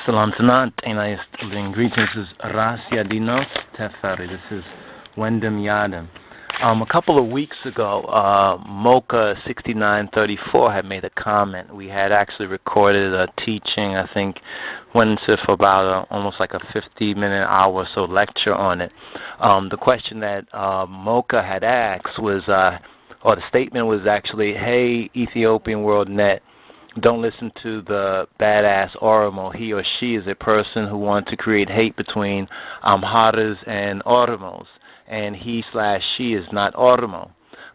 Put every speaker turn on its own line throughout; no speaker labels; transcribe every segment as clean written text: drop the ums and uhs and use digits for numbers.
Salam Tanat, and I bring greetings. This is Rasiadonis Teferi. This is Wendem Yadam. A couple of weeks ago, Mocha 6934 had made a comment. We had actually recorded a teaching, I think, went for about almost like a 50-minute hour or so lecture on it. The question that Mocha had asked was, or the statement was actually, hey, Ethiopian World Net, don't listen to the badass Oromo. He or she is a person who wants to create hate between Amharas and Oromos, and he/she is not Oromo.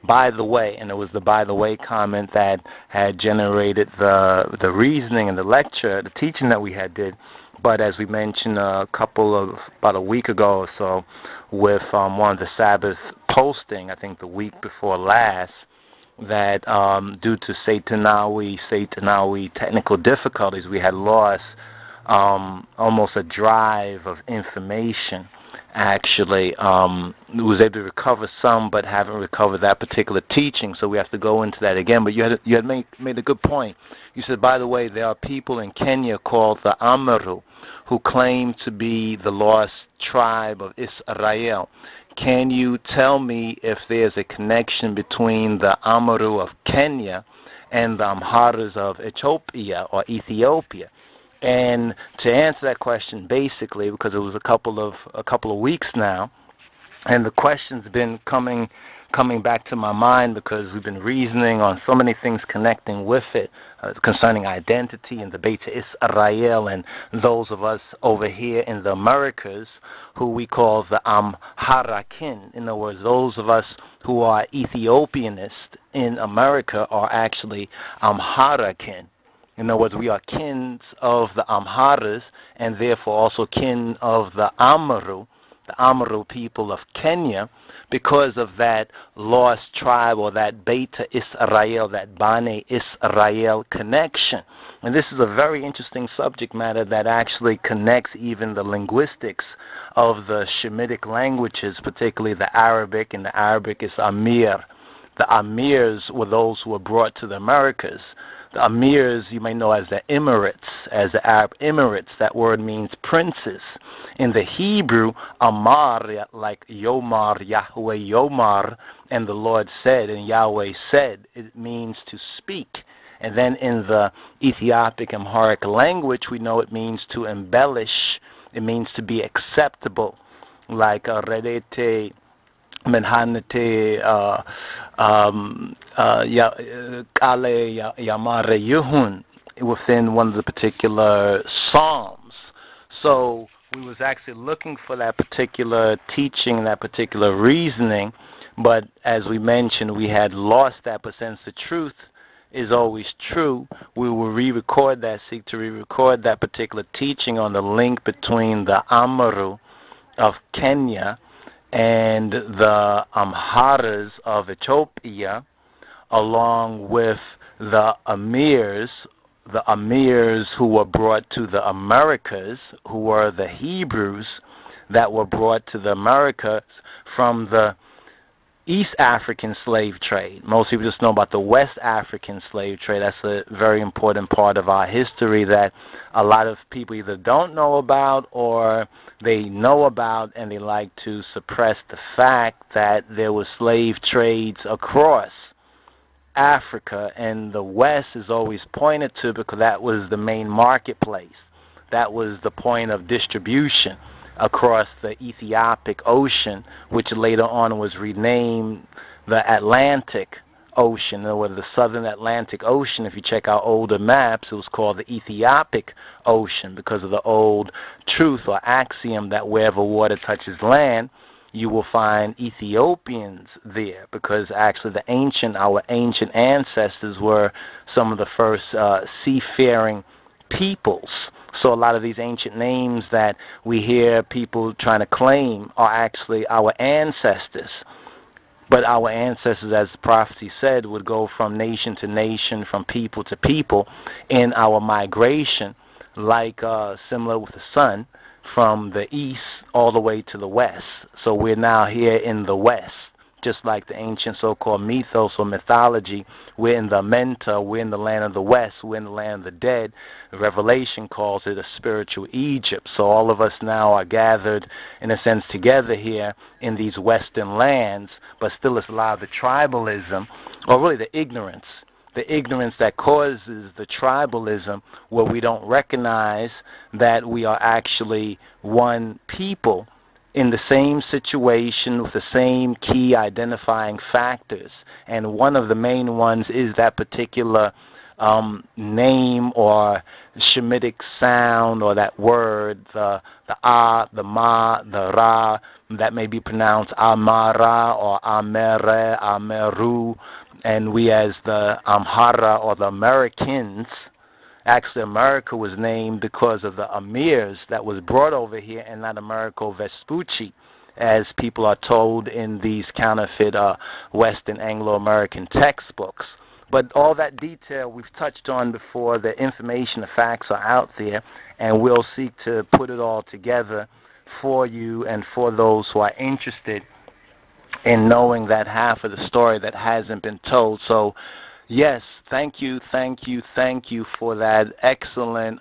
By the way, and it was the by the way comment that had generated the reasoning in the lecture, the teaching that we had did. But as we mentioned about a week ago or so, with one of the Sabbath posting, I think the week before last, that due to Satanawi technical difficulties, we had lost almost a drive of information. Actually, was able to recover some, but haven't recovered that particular teaching. So we have to go into that again. But you had made a good point. You said, by the way, there are people in Kenya called the Ameru who claim to be the lost tribe of Israel. Can you tell me if there's a connection between the Ameru of Kenya and the Amharas of Ethiopia or Ethiopia? And to answer that question, basically, because it was a couple of weeks now, and the question's been coming back to my mind because we've been reasoning on so many things connecting with it, concerning identity and the Beta Israel, and those of us over here in the Americas who we call the AMHARA-Kins. In other words, those of us who are Ethiopianists in America are actually AMHARA-Kins. In other words, we are kins of the Amharas and therefore also kin of the Ameru people of Kenya, because of that lost tribe or that Beta Israel, that Bane Israel connection. And this is a very interesting subject matter that actually connects even the linguistics of the Shemitic languages, particularly the Arabic, and the Arabic is Amir. The Emirs were those who were brought to the Americas. The Emirs you may know as the Emirates, as the Arab Emirates. That word means princes. In the Hebrew, Amar, like Yomar, Yahweh Yomar, and the Lord said, and Yahweh said, it means to speak. And then in the Ethiopic Amharic language, we know it means to embellish. It means to be acceptable, like Redete, Menhanete, Kale Yamare Yuhun, within one of the particular psalms. So we was actually looking for that particular teaching, that particular reasoning, but as we mentioned, we had lost that, but since the truth is always true, we will re-record that, seek to re-record that particular teaching on the link between the Ameru of Kenya and the Amharas of Ethiopia, along with the Emirs who were brought to the Americas, who were the Hebrews that were brought to the Americas from the East African slave trade. Most people just know about the West African slave trade. That's a very important part of our history that a lot of people either don't know about or they know about, and they like to suppress the fact that there were slave trades across Africa, and the West is always pointed to because that was the main marketplace. That was the point of distribution across the Ethiopic Ocean, which later on was renamed the Atlantic Ocean, or the Southern Atlantic Ocean. If you check out older maps, it was called the Ethiopic Ocean because of the old truth or axiom that wherever water touches land, you will find Ethiopians there, because actually our ancient ancestors were some of the first seafaring peoples. So a lot of these ancient names that we hear people trying to claim are actually our ancestors. But our ancestors, as the prophecy said, would go from nation to nation, from people to people in our migration, like similar with the sun, from the east all the way to the west. So we're now here in the west, just like the ancient so-called mythos or mythology. We're in the Menta, we're in the land of the West, we're in the land of the dead. The Revelation calls it a spiritual Egypt. So all of us now are gathered, in a sense, together here in these Western lands, but still it's a lot of the tribalism, or really the ignorance that causes the tribalism, where we don't recognize that we are actually one people in the same situation with the same key identifying factors. And one of the main ones is that particular name or Shemitic sound, or that word, the ah, the ma, the ra, that may be pronounced Amhara or Amere, Ameru. And we, as the Amhara or the AMHARA-Kins, actually America was named because of the Emirs that was brought over here, and not Americo Vespucci, as people are told in these counterfeit Western Anglo-American textbooks. But all that detail we've touched on before. The information, the facts are out there, and we'll seek to put it all together for you and for those who are interested in knowing that half of the story that hasn't been told. So, yes, thank you for that excellent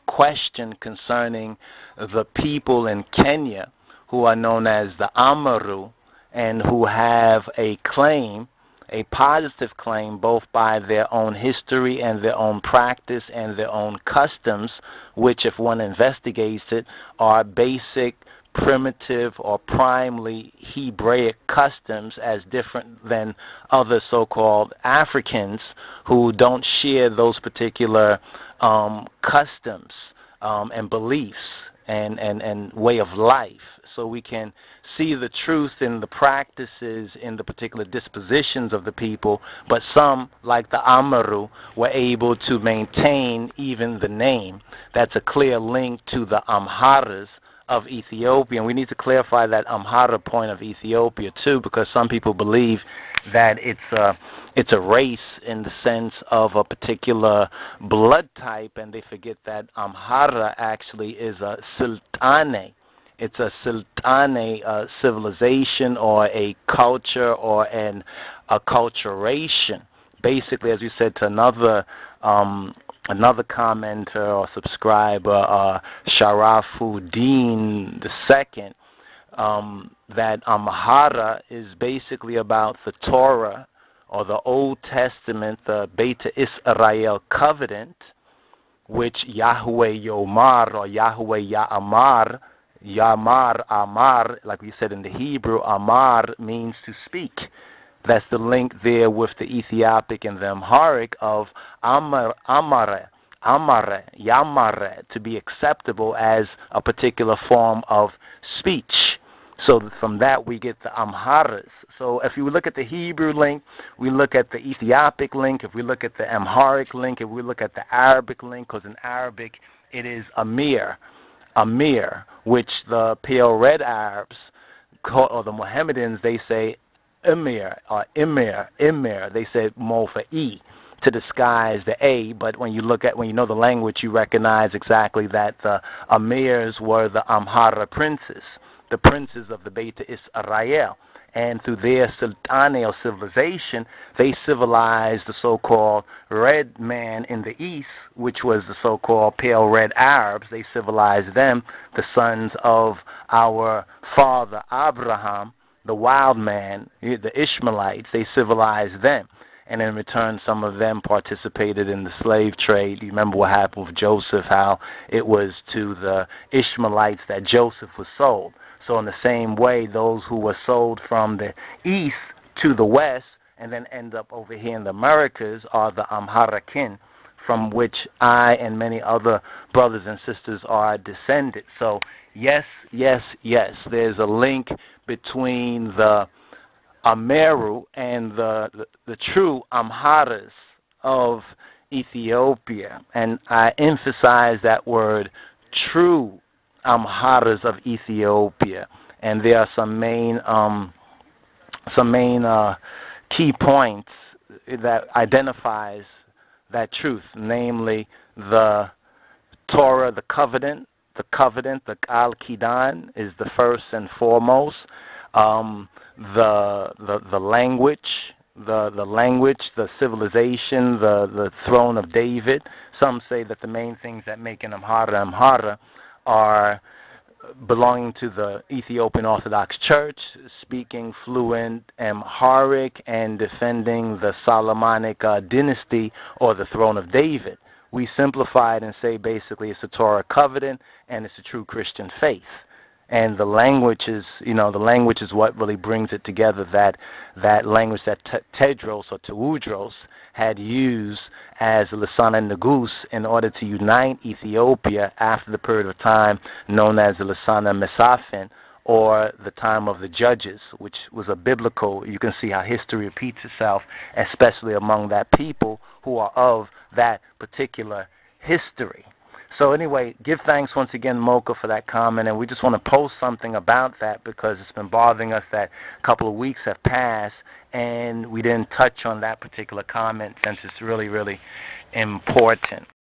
question concerning the people in Kenya who are known as the Ameru, and who have a claim, a positive claim, both by their own history and their own practice and their own customs, which, if one investigates it, are basic, primitive, or primarily Hebraic customs, as different than other so-called Africans who don't share those particular customs and beliefs and way of life. So we can see the truth in the practices, in the particular dispositions of the people, but some, like the Ameru, were able to maintain even the name. That's a clear link to the Amharas of Ethiopia. And we need to clarify that Amhara point of Ethiopia too, because some people believe that it's a race in the sense of a particular blood type, and they forget that Amhara actually is a sultane. It's a sultane civilization, or a culture, or an acculturation. Basically, as you said to another commenter or subscriber, Sharafuddin II, that Amhara is basically about the Torah, or the Old Testament, the Beta Israel covenant, which Yahweh Yomar, or Yahweh Ya'amar, Yamar, Amar, like we said in the Hebrew, Amar means to speak. That's the link there with the Ethiopic and the Amharic of Amare, Yamare, to be acceptable as a particular form of speech. So from that we get the Amharas. So if you look at the Hebrew link, we look at the Ethiopic link, if we look at the Amharic link, if we look at the Arabic link, because in Arabic it is Amir, which the pale red Arabs, or the Mohammedans, they say Emir, or Emir, they say more for E to disguise the A, but when you know the language, you recognize exactly that the Emirs were the Amhara princes, the princes of the Beta Israel. And through their sultane or civilization, they civilized the so-called red man in the east, which was the so-called pale red Arabs. They civilized them, the sons of our father Abraham, the wild man, the Ishmaelites. They civilized them. And in return, some of them participated in the slave trade. You remember what happened with Joseph, how it was to the Ishmaelites that Joseph was sold. So in the same way, those who were sold from the east to the west and then end up over here in the Americas are the AMHARA-Kins, from which I and many other brothers and sisters are descended. So yes, there's a link between the Ameru and the true Amharas of Ethiopia. And I emphasize that word, true Amharas of Ethiopia, and there are some main key points that identifies that truth, namely the Torah, the covenant, the Al-Kidan is the first and foremost. the language, the civilization, the throne of David. Some say that the main things that make an Amhara are belonging to the Ethiopian Orthodox Church, speaking fluent Amharic, and defending the Solomonic dynasty or the throne of David. We simplify it and say basically it's a Torah covenant and it's a true Christian faith. And the language is, the language is what really brings it together. That language that Tedros or Teudros had used as Lisana Negus in order to unite Ethiopia after the period of time known as the Lisana Mesafin, or the time of the judges, which was a biblical. You can see how history repeats itself, especially among that people who are of that particular history. So anyway, give thanks once again, Mocha, for that comment, and we just want to post something about that because it's been bothering us that a couple of weeks have passed and we didn't touch on that particular comment since it's really, really important.